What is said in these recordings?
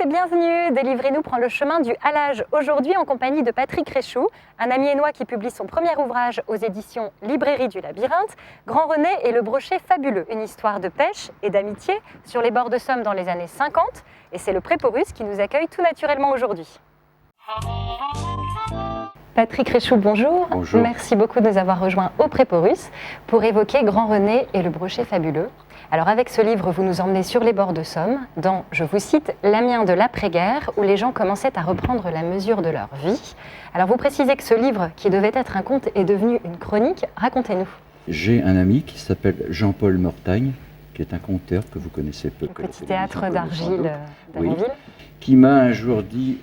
et bienvenue. Délivrez-nous prend le chemin du halage aujourd'hui en compagnie de Patrick Réchoux, un Amiénois qui publie son premier ouvrage aux éditions Librairie du Labyrinthe, Grand René et le brochet fabuleux, une histoire de pêche et d'amitié sur les bords de Somme dans les années 50. Et c'est le Préporus qui nous accueille tout naturellement aujourd'hui. Patrick Réchoux, bonjour. Bonjour. Merci beaucoup de nous avoir rejoints au Préporus pour évoquer Grand René et le brochet fabuleux. Alors avec ce livre, vous nous emmenez sur les bords de Somme, dans, je vous cite, l'Amiens de l'après-guerre, où les gens commençaient à reprendre la mesure de leur vie. Alors vous précisez que ce livre, qui devait être un conte, est devenu une chronique. Racontez-nous. J'ai un ami qui s'appelle Jean-Paul Mortagne, qui est un conteur que vous connaissez peu. Le petit théâtre d'Argile d'Annonville. Oui, qui m'a un jour dit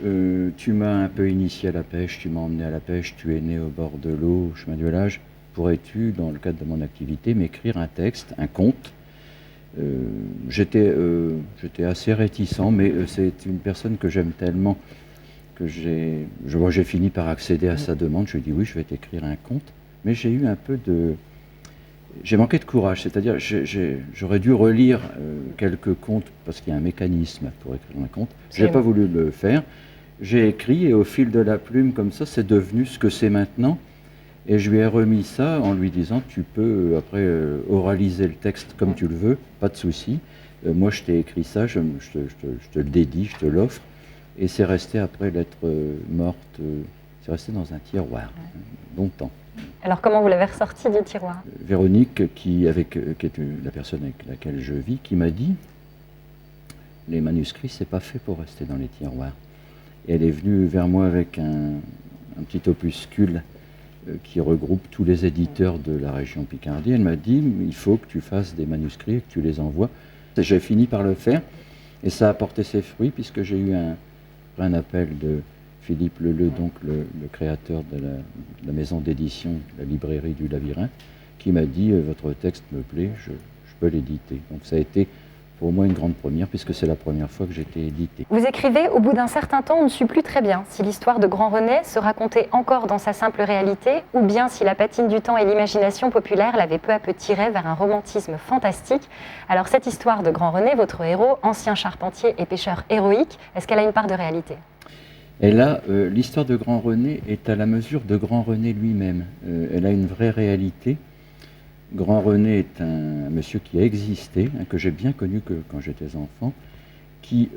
tu m'as un peu initié à la pêche, tu m'as emmené à la pêche, tu es né au bord de l'eau, au chemin du halage. Pourrais-tu, dans le cadre de mon activité, m'écrire un texte, un conte? J'étais assez réticent, mais c'est une personne que j'aime tellement que j'ai fini par accéder à sa demande. Je lui ai dit oui, je vais t'écrire un conte, mais j'ai eu un peu de... J'ai manqué de courage, c'est-à-dire j'aurais dû relire quelques contes, parce qu'il y a un mécanisme pour écrire un conte. Je n'ai pas voulu le faire. J'ai écrit et au fil de la plume, comme ça, c'est devenu ce que c'est maintenant. Et je lui ai remis ça en lui disant tu peux après oraliser le texte comme tu le veux, pas de souci. Moi je t'ai écrit ça, je te le dédie, je te l'offre. Et c'est resté après lettre morte, c'est resté dans un tiroir longtemps. Alors comment vous l'avez ressorti du tiroir? Véronique, qui est la personne avec laquelle je vis, qui m'a dit les manuscrits c'est pas fait pour rester dans les tiroirs. Et elle est venue vers moi avec un petit opuscule qui regroupe tous les éditeurs de la région Picardie. Elle m'a dit il faut que tu fasses des manuscrits et que tu les envoies. J'ai fini par le faire et ça a porté ses fruits puisque j'ai eu un appel de Philippe Leleu, donc le créateur de la maison d'édition, la librairie du Labyrinthe, qui m'a dit votre texte me plaît, je peux l'éditer. Donc ça a été pour moi une grande première, puisque c'est la première fois que j'ai été édité. Vous écrivez, au bout d'un certain temps, on ne sut plus très bien si l'histoire de Grand René se racontait encore dans sa simple réalité, ou bien si la patine du temps et l'imagination populaire l'avaient peu à peu tiré vers un romantisme fantastique. Alors cette histoire de Grand René, votre héros, ancien charpentier et pêcheur héroïque, est-ce qu'elle a une part de réalité? Et là, l'histoire de Grand René est à la mesure de Grand René lui-même. Elle a une vraie réalité. Grand René est un monsieur qui a existé, que j'ai bien connu quand j'étais enfant, qui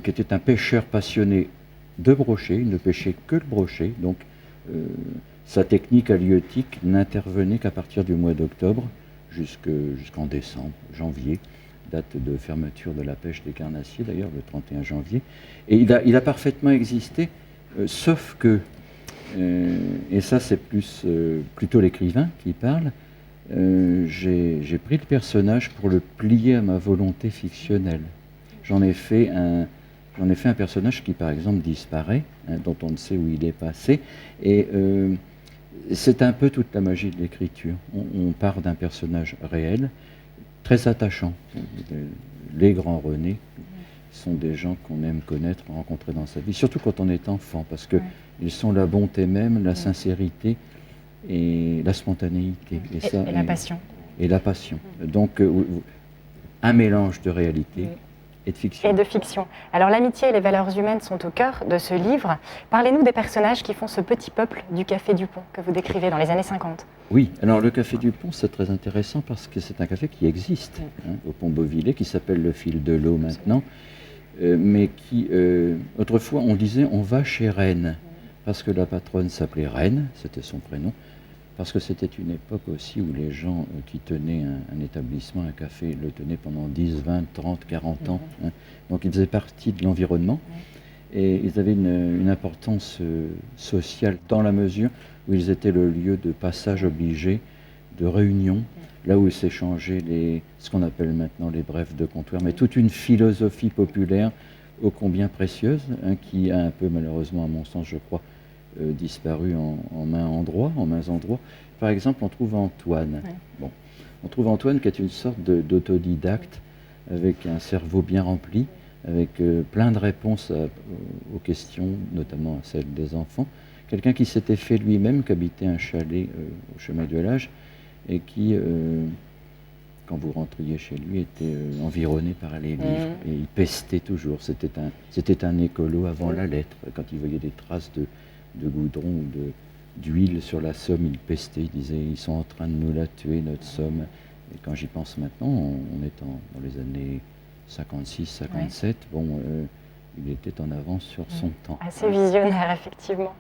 était un pêcheur passionné de brochet. Il ne pêchait que le brochet, donc sa technique halieutique n'intervenait qu'à partir du mois d'octobre jusqu'en décembre, janvier, date de fermeture de la pêche des carnassiers d'ailleurs, le 31 janvier. Et il a parfaitement existé, sauf que, et ça c'est plutôt l'écrivain qui parle, j'ai pris le personnage pour le plier à ma volonté fictionnelle. J'en ai fait un personnage qui, par exemple, disparaît, dont on ne sait où il est passé. Et c'est un peu toute la magie de l'écriture. On part d'un personnage réel, très attachant. Les grands René sont des gens qu'on aime connaître, rencontrer dans sa vie, surtout quand on est enfant, parce qu'ils sont la bonté même, la sincérité, et la spontanéité. Et la passion. Et la passion. Donc, un mélange de réalité et de fiction. Et de fiction. Alors, l'amitié et les valeurs humaines sont au cœur de ce livre. Parlez-nous des personnages qui font ce petit peuple du Café du Pont que vous décrivez dans les années 50. Oui, alors le Café du Pont, c'est très intéressant parce que c'est un café qui existe au Pont Beauvillé, qui s'appelle le Fil de l'Eau maintenant, mais qui, autrefois, on disait on va chez Reine. Parce que la patronne s'appelait Reine, c'était son prénom, parce que c'était une époque aussi où les gens qui tenaient un établissement, un café, le tenaient pendant 10, 20, 30, 40 ans. Donc ils faisaient partie de l'environnement et ils avaient une importance sociale dans la mesure où ils étaient le lieu de passage obligé, de réunion, là où s'échangeaient ce qu'on appelle maintenant les brefs de comptoir, mais toute une philosophie populaire ô combien précieuse, qui a un peu malheureusement, à mon sens, je crois, disparu en mains endroits. Par exemple, on trouve Antoine. Bon, on trouve Antoine qui est une sorte d'autodidacte avec un cerveau bien rempli, avec plein de réponses aux questions, notamment à celles des enfants. Quelqu'un qui s'était fait lui-même, qui habitait un chalet au chemin du halage et qui quand vous rentriez chez lui, était environné par les livres. Et il pestait toujours. C'était un écolo avant la lettre. Quand il voyait des traces de goudron ou d'huile sur la Somme, il pestait. Il disait, ils sont en train de nous la tuer, notre Somme. Et quand j'y pense maintenant, on est dans les années 56, 57. Bon, il était en avance sur son temps. Assez visionnaire, effectivement.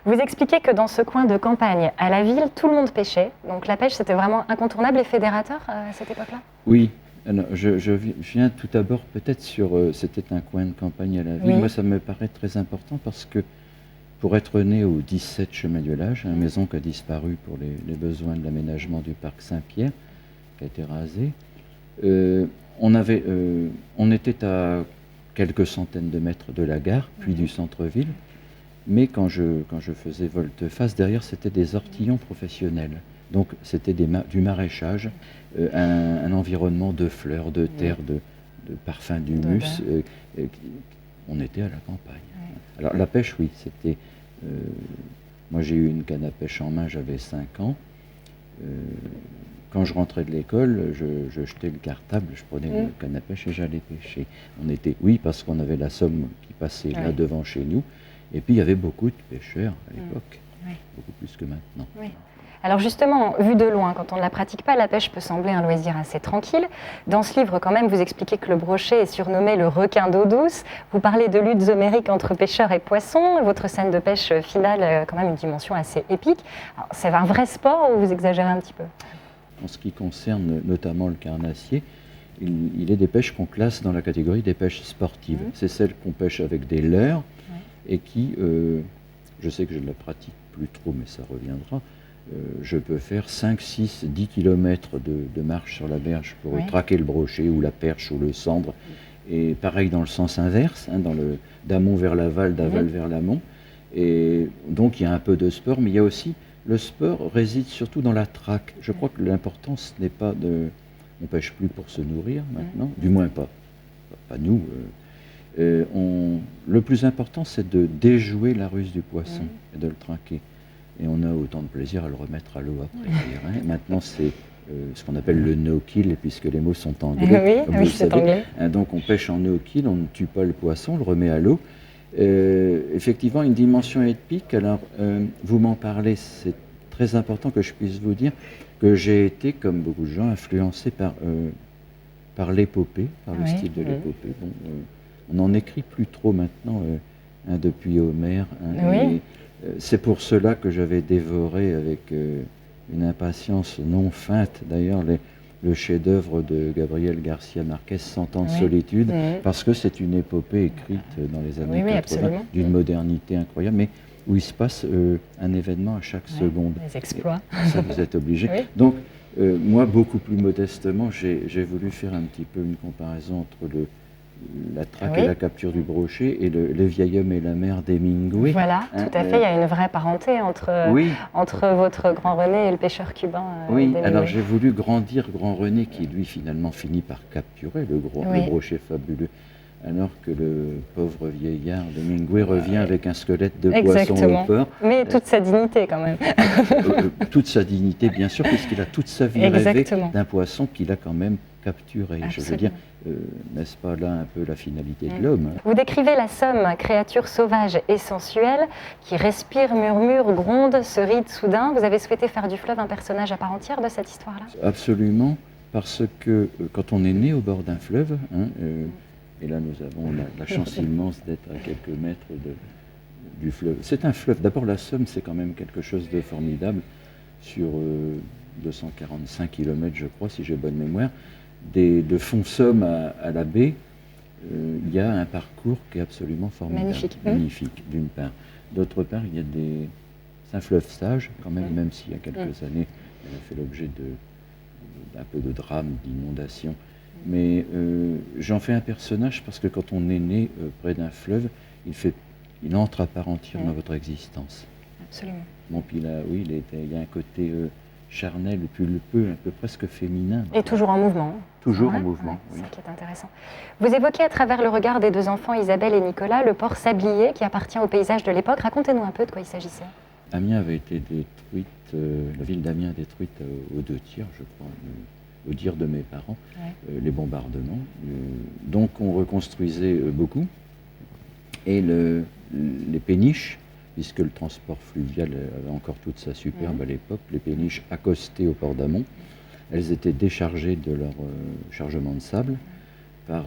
Vous expliquez que dans ce coin de campagne, à la ville, tout le monde pêchait. Donc la pêche, c'était vraiment incontournable et fédérateur à cette époque-là? Oui. Alors, je viens tout d'abord peut-être sur... c'était un coin de campagne à la ville. Moi, ça me paraît très important parce que pour être né au 17 chemin du Lage, une maison qui a disparu pour les besoins de l'aménagement du parc Saint-Pierre, qui a été rasé, on était à quelques centaines de mètres de la gare, puis du centre-ville. Mais quand je faisais volte-face, derrière, c'était des ortillons professionnels. Donc, c'était du maraîchage, un environnement de fleurs, de terre, de parfums d'humus. On était à la campagne. Alors, la pêche, oui, c'était... moi, j'ai eu une canne à pêche en main, j'avais 5 ans. Quand je rentrais de l'école, je jetais le cartable, je prenais le canne à pêche et j'allais pêcher. Oui, parce qu'on avait la Somme qui passait là devant chez nous. Et puis, il y avait beaucoup de pêcheurs à l'époque, beaucoup plus que maintenant. Oui. Alors justement, vu de loin, quand on ne la pratique pas, la pêche peut sembler un loisir assez tranquille. Dans ce livre, quand même, vous expliquez que le brochet est surnommé le requin d'eau douce. Vous parlez de luttes homériques entre pêcheurs et poissons. Votre scène de pêche finale a quand même une dimension assez épique. C'est un vrai sport ou vous exagérez un petit peu? En ce qui concerne notamment le carnassier, il est des pêches qu'on classe dans la catégorie des pêches sportives. C'est celles qu'on pêche avec des leurres et qui, je sais que je ne la pratique plus trop, mais ça reviendra, je peux faire 5, 6, 10 km de marche sur la berge pour traquer le brochet ou la perche ou le sambre. Et pareil dans le sens inverse, d'amont vers l'aval, d'aval vers l'amont. Et donc il y a un peu de sport, mais il y a aussi, le sport réside surtout dans la traque. Je crois que l'important, ce n'est pas de... On ne pêche plus pour se nourrir maintenant, du moins pas nous. Le plus important, c'est de déjouer la ruse du poisson et de le traquer. Et on a autant de plaisir à le remettre à l'eau après. Maintenant, c'est ce qu'on appelle le no-kill, puisque les mots sont anglais. Oui, c'est anglais. Donc on pêche en no-kill, on ne tue pas le poisson, on le remet à l'eau. Effectivement, une dimension épique. Alors, vous m'en parlez, c'est très important que je puisse vous dire que j'ai été, comme beaucoup de gens, influencé par l'épopée, par le style de l'épopée. Bon, on n'en écrit plus trop maintenant, depuis Homère. C'est pour cela que j'avais dévoré avec une impatience non feinte, d'ailleurs, le chef-d'œuvre de Gabriel Garcia Marquez, 100 ans de solitude, parce que c'est une épopée écrite dans les années 80, d'une modernité incroyable, mais où il se passe un événement à chaque seconde. Les exploits. Ça, vous êtes obligé. Donc, moi, beaucoup plus modestement, j'ai voulu faire un petit peu une comparaison entre la traque et la capture du brochet et les vieil homme et la mère d'Hemingway. Voilà, tout à fait. Il y a une vraie parenté entre votre Grand René et le pêcheur cubain. Oui, alors j'ai voulu grandir Grand René qui, lui, finalement, finit par capturer le brochet fabuleux, alors que le pauvre vieillard d'Hemingway revient avec un squelette de poisson au port. Mais toute sa dignité, quand même. Toute sa dignité, bien sûr, puisqu'il a toute sa vie rêvé d'un poisson qu'il a quand même capturé. Absolument. Je veux dire, n'est-ce pas là un peu la finalité de l'homme? Vous décrivez la Somme, créature sauvage et sensuelle, qui respire, murmure, gronde, se ride soudain. Vous avez souhaité faire du fleuve un personnage à part entière de cette histoire-là? Absolument, parce que quand on est né au bord d'un fleuve, et là nous avons la chance immense d'être à quelques mètres du fleuve. C'est un fleuve. D'abord la Somme, c'est quand même quelque chose de formidable. Sur 245 km, je crois, si j'ai bonne mémoire, de Font-Somme à la baie, il y a un parcours qui est absolument formidable. Magnifique, d'une part. D'autre part, c'est un fleuve sage, quand même s'il y a quelques années, il a fait l'objet d'un peu de drame, d'inondation. Mais j'en fais un personnage parce que quand on est né près d'un fleuve, il entre à part entière dans votre existence. Absolument. Bon, puis là, oui, il y a un côté charnel, pulpeux, un peu presque féminin. Et toujours en mouvement. Toujours en mouvement, oui. C'est ça qui est intéressant. Vous évoquez à travers le regard des deux enfants, Isabelle et Nicolas, le port sablier qui appartient au paysage de l'époque. Racontez-nous un peu de quoi il s'agissait. Amiens avait été détruite, la ville d'Amiens détruite aux 2 tiers, je crois, au dire de mes parents, les bombardements. Donc on reconstruisait beaucoup. Et les péniches, puisque le transport fluvial avait encore toute sa superbe à l'époque, les péniches accostées au port d'Amont, elles étaient déchargées de leur chargement de sable par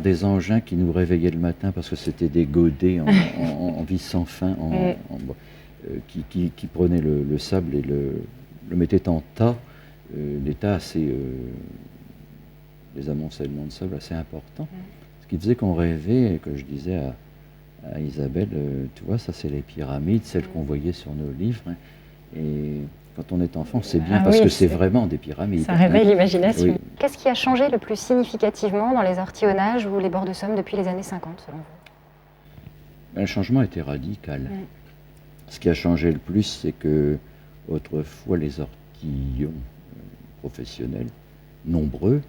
des engins qui nous réveillaient le matin parce que c'était des godets en vis sans fin qui prenaient le sable et le mettaient en tas, des tas assez, des amoncellements de sable assez importants. Ce qui faisait qu'on rêvait, et que je disais à Isabelle, tu vois, ça c'est les pyramides, celles qu'on voyait sur nos livres. Et quand on est enfant, c'est bien parce que c'est vraiment des pyramides. Ça réveille l'imagination. Oui. Qu'est-ce qui a changé le plus significativement dans les ortillonnages ou les bords de Somme depuis les années 50, selon vous? Le changement était radical. Ce qui a changé le plus, c'est que autrefois les ortillons professionnels, nombreux,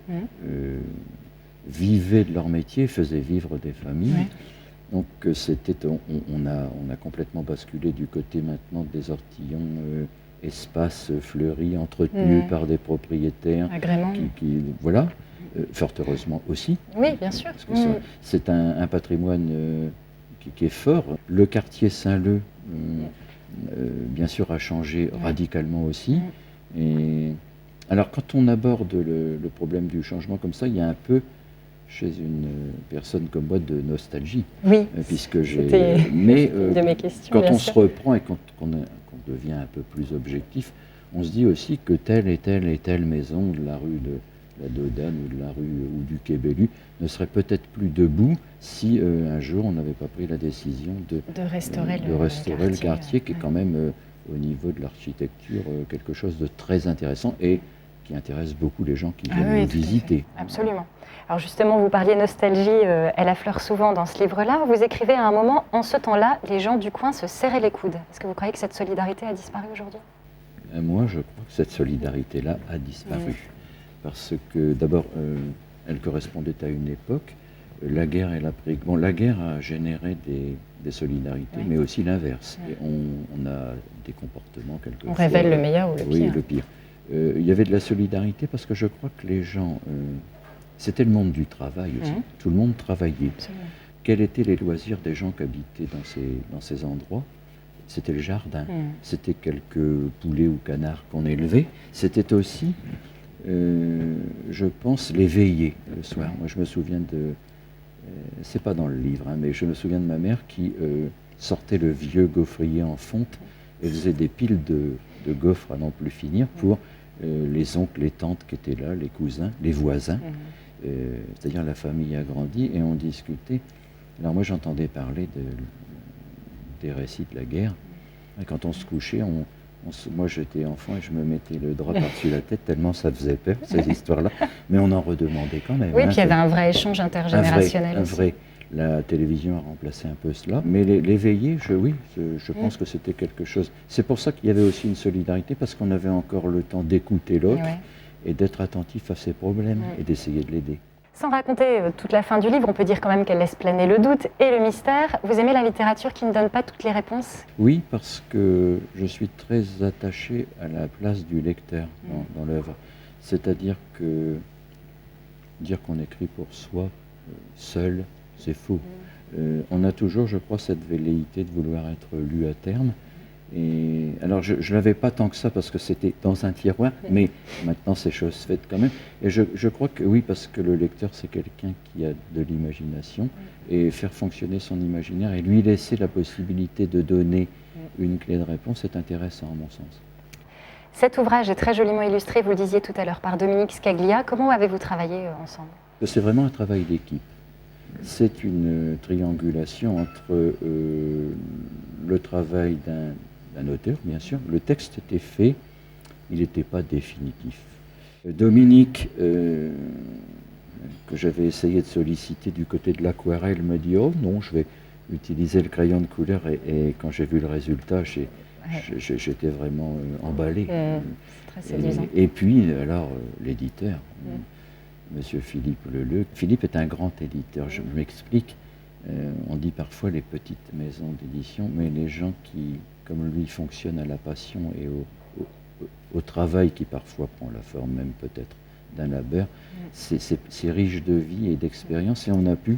vivaient de leur métier, faisaient vivre des familles. Donc on a complètement basculé du côté maintenant des ortillons espaces fleuris, entretenus par des propriétaires. Agrément. Voilà, fort heureusement aussi. Oui, bien sûr. Parce que c'est un patrimoine qui est fort. Le quartier Saint-Leu, bien sûr, a changé radicalement aussi. Et alors, quand on aborde le problème du changement comme ça, il y a un peu, chez une personne comme moi, de nostalgie. Oui, puisque c'était une de mes questions. Quand on se reprend et qu'on devient un peu plus objectif, on se dit aussi que telle et telle maison de la rue de la Dodane ou de la rue ou du Quai Bellu ne serait peut-être plus debout si un jour on n'avait pas pris la décision de restaurer le quartier qui est quand même au niveau de l'architecture quelque chose de très intéressant et qui intéresse beaucoup les gens qui viennent nous visiter. Absolument. Alors justement, vous parliez nostalgie, elle affleure souvent dans ce livre-là. Vous écrivez à un moment, en ce temps-là, les gens du coin se serraient les coudes. Est-ce que vous croyez que cette solidarité a disparu aujourd'hui? Moi, je crois que cette solidarité-là a disparu. Parce que d'abord, elle correspondait à une époque. La guerre et l'après. Bon, la guerre a généré des solidarités, mais aussi l'inverse. Et on a des comportements quelquefois. On révèle le meilleur ou le pire. Oui, le pire. Il y avait de la solidarité parce que je crois que les gens, c'était le monde du travail aussi. Tout le monde travaillait. Absolument. Quels étaient les loisirs des gens qui habitaient dans ces endroits? C'était le jardin. C'était quelques poulets ou canards qu'on élevait. C'était aussi, je pense, les veillées le soir. Moi, je me souviens c'est pas dans le livre, mais je me souviens de ma mère qui sortait le vieux gaufrier en fonte et faisait des piles de gaufres à n'en plus finir pour les oncles, les tantes qui étaient là, les cousins, les voisins. C'est-à-dire la famille agrandie et on discutait. Alors moi j'entendais parler des récits de la guerre. Et quand on se couchait, moi j'étais enfant et je me mettais le drap par-dessus la tête tellement ça faisait peur, ces histoires-là. Mais on en redemandait quand même. Oui, puis il y avait un vrai échange intergénérationnel. Un vrai. La télévision a remplacé un peu cela. Mais les veillées, je pense que c'était quelque chose. C'est pour ça qu'il y avait aussi une solidarité, parce qu'on avait encore le temps d'écouter l'autre et d'être attentif à ses problèmes et d'essayer de l'aider. Sans raconter toute la fin du livre, on peut dire quand même qu'elle laisse planer le doute et le mystère. Vous aimez la littérature qui ne donne pas toutes les réponses? Oui, parce que je suis très attaché à la place du lecteur dans l'œuvre. C'est-à-dire que dire qu'on écrit pour soi, seul, c'est faux. On a toujours, je crois, cette velléité de vouloir être lu à terme. Et alors, je ne l'avais pas tant que ça parce que c'était dans un tiroir, mais maintenant c'est chose faite quand même. Et je crois que oui, parce que le lecteur, c'est quelqu'un qui a de l'imagination, et faire fonctionner son imaginaire et lui laisser la possibilité de donner une clé de réponse est intéressant à mon sens. Cet ouvrage est très joliment illustré, vous le disiez tout à l'heure, par Dominique Scaglia. Comment avez-vous travaillé ensemble? C'est vraiment un travail d'équipe. C'est une triangulation entre le travail d'un auteur, bien sûr. Le texte était fait, il n'était pas définitif. Dominique, que j'avais essayé de solliciter du côté de l'aquarelle, me dit « Oh non, je vais utiliser le crayon de couleur ». Et quand j'ai vu le résultat, j'étais vraiment emballé. Très séduisant. Et puis, alors, l'éditeur, Monsieur Philippe Leleu. Philippe est un grand éditeur, je m'explique. On dit parfois les petites maisons d'édition, mais les gens qui, comme lui, fonctionnent à la passion et au travail qui parfois prend la forme même peut-être d'un labeur. C'est riche de vie et d'expérience et on a pu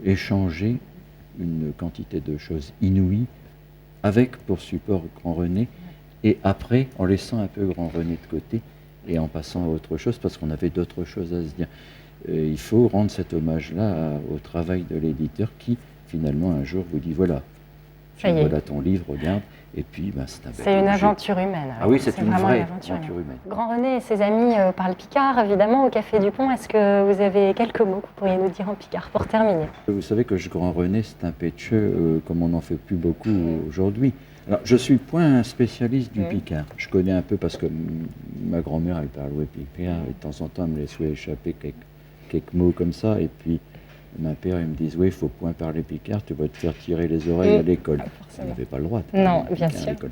échanger une quantité de choses inouïes avec pour support Grand René et après en laissant un peu Grand René de côté et en passant à autre chose parce qu'on avait d'autres choses à se dire. Il faut rendre cet hommage-là au travail de l'éditeur qui finalement un jour vous dit voilà, voilà ton livre, regarde. Et puis, c'est un bel C'est une objet. aventure humaine. Ah oui, c'est une vraiment vraie une aventure humaine. Grand René et ses amis parlent picard, évidemment, au Café du Pont. Est-ce que vous avez quelques mots que vous pourriez nous dire en picard pour terminer? Vous savez que Grand René, c'est un pétcheux comme on n'en fait plus beaucoup aujourd'hui. Alors, je suis point un spécialiste du picard. Je connais un peu parce que ma grand-mère, elle parlait picard et de temps en temps, elle me laissait échapper quelques mots comme ça. Et puis, mon père, il me disait, oui, il ne faut point parler picard, tu vas te faire tirer les oreilles à l'école. On n'avait pas le droit de parler non, picard bien sûr. à l'école.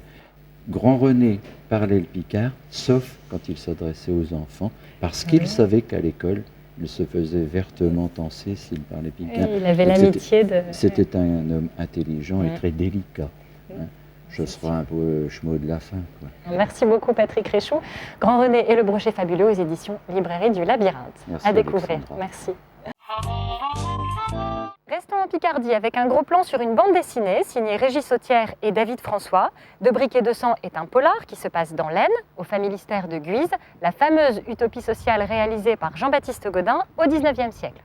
Grand René parlait le picard, sauf quand il s'adressait aux enfants, parce qu'il savait qu'à l'école, il se faisait vertement tancer s'il parlait picard. Il avait l'amitié de... C'était un homme intelligent et très délicat. Hein. Je serai un peu schmo de la fin. Quoi. Merci beaucoup Patrick Réchoux. Grand René et le brochet fabuleux aux éditions Librairie du Labyrinthe. Merci à découvrir. Alexandra. Merci. Restons en Picardie avec un gros plan sur une bande dessinée signée Régis Sautière et David François. De briques et de sang est un polar qui se passe dans l'Aisne, au familistère de Guise, la fameuse utopie sociale réalisée par Jean-Baptiste Gaudin au XIXe siècle.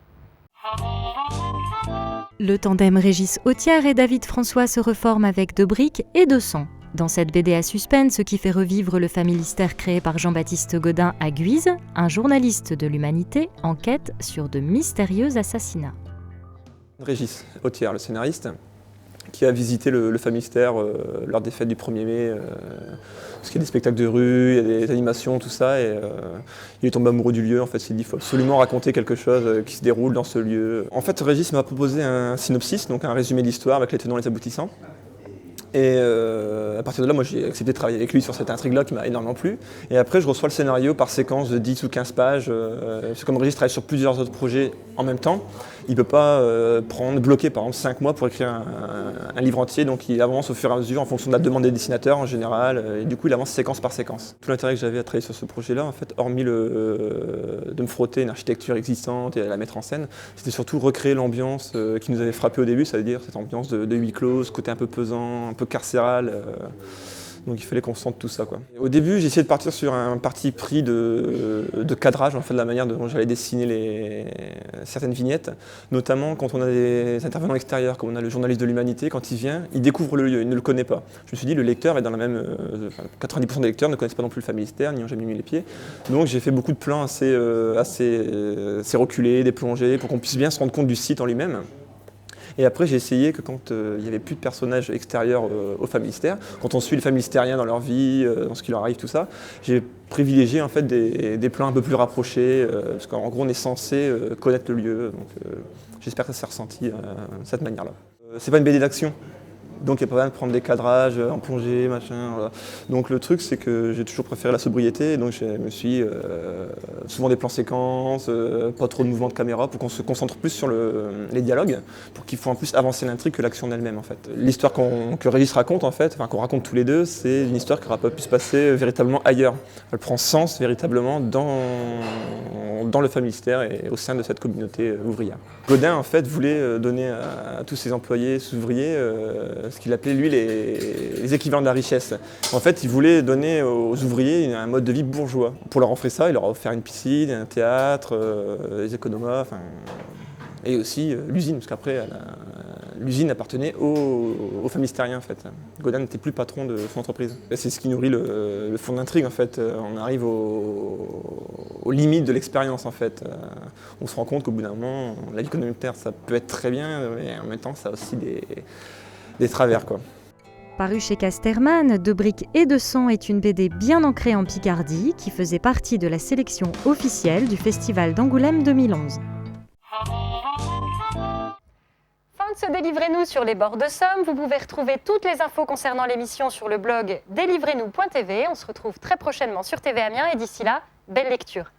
Le tandem Régis Sautière et David François se reforme avec De briques et de sang. Dans cette BD à suspense qui fait revivre le familistère créé par Jean-Baptiste Gaudin à Guise, un journaliste de l'Humanité enquête sur de mystérieux assassinats. Régis Sautière, le scénariste, qui a visité le familistère lors des fêtes du 1er mai, parce qu'il y a des spectacles de rue, il y a des animations, tout ça, et il est tombé amoureux du lieu. En fait, il s'est dit qu'il faut absolument raconter quelque chose qui se déroule dans ce lieu. En fait, Régis m'a proposé un synopsis, donc un résumé de l'histoire avec les tenants et les aboutissants. Et à partir de là, moi j'ai accepté de travailler avec lui sur cette intrigue-là qui m'a énormément plu. Et après, je reçois le scénario par séquence de 10 ou 15 pages. Parce que comme Régis travaille sur plusieurs autres projets en même temps, il ne peut pas bloquer par exemple 5 mois pour écrire un livre entier. Donc il avance au fur et à mesure en fonction de la demande des dessinateurs en général. Et du coup, il avance séquence par séquence. Tout l'intérêt que j'avais à travailler sur ce projet-là, en fait, hormis de me frotter une architecture existante et à la mettre en scène, c'était surtout recréer l'ambiance qui nous avait frappé au début, c'est-à-dire cette ambiance de huis clos, ce côté un peu pesant, un peu carcéral. Donc il fallait qu'on sente tout ça, quoi. Au début, j'ai essayé de partir sur un parti pris de cadrage, en fait, de la manière dont j'allais dessiner certaines vignettes, notamment quand on a des intervenants extérieurs, comme on a le journaliste de l'Humanité, quand il vient, il découvre le lieu, il ne le connaît pas. Je me suis dit, le lecteur est dans la même... 90% des lecteurs ne connaissent pas non plus le familistère, n'y ont jamais mis les pieds. Donc j'ai fait beaucoup de plans assez reculés, des plongées, pour qu'on puisse bien se rendre compte du site en lui-même. Et après, j'ai essayé que quand il n'y avait plus de personnages extérieurs au familistère, quand on suit les familistériens dans leur vie, dans ce qui leur arrive, tout ça, j'ai privilégié en fait des plans un peu plus rapprochés, parce qu'en gros, on est censé connaître le lieu. Donc, j'espère que ça s'est ressenti de cette manière-là. C'est pas une BD d'action. Donc il n'y a pas besoin de prendre des cadrages en plongée, machin. Voilà. Donc le truc, c'est que j'ai toujours préféré la sobriété. Donc je me suis souvent des plans séquences, pas trop de mouvements de caméra pour qu'on se concentre plus sur les dialogues, pour qu'il faut en plus avancer l'intrigue que l'action en elle-même, en fait. L'histoire que Régis raconte, en fait, qu'on raconte tous les deux, c'est une histoire qui n'aura pas pu se passer véritablement ailleurs. Elle prend sens véritablement dans le familistère et au sein de cette communauté ouvrière. Gaudin, en fait, voulait donner à tous ses employés, ses ouvriers, ce qu'il appelait lui les équivalents de la richesse. En fait, il voulait donner aux ouvriers un mode de vie bourgeois. Pour leur offrir ça, il leur a offert une piscine, un théâtre, des économas, et aussi l'usine, parce qu'après, l'usine appartenait aux familistériens, en fait. Gaudin n'était plus patron de son entreprise. Et c'est ce qui nourrit le fond d'intrigue, en fait. On arrive aux limites de l'expérience, en fait. On se rend compte qu'au bout d'un moment, la vie communautaire, ça peut être très bien, mais en même temps, ça a aussi des travers, quoi. Paru chez Casterman, De briques et de sang est une BD bien ancrée en Picardie qui faisait partie de la sélection officielle du Festival d'Angoulême 2011. Fin de ce Délivrez-nous sur les bords de Somme. Vous pouvez retrouver toutes les infos concernant l'émission sur le blog délivreznous.tv. On se retrouve très prochainement sur TV Amiens et d'ici là, belle lecture.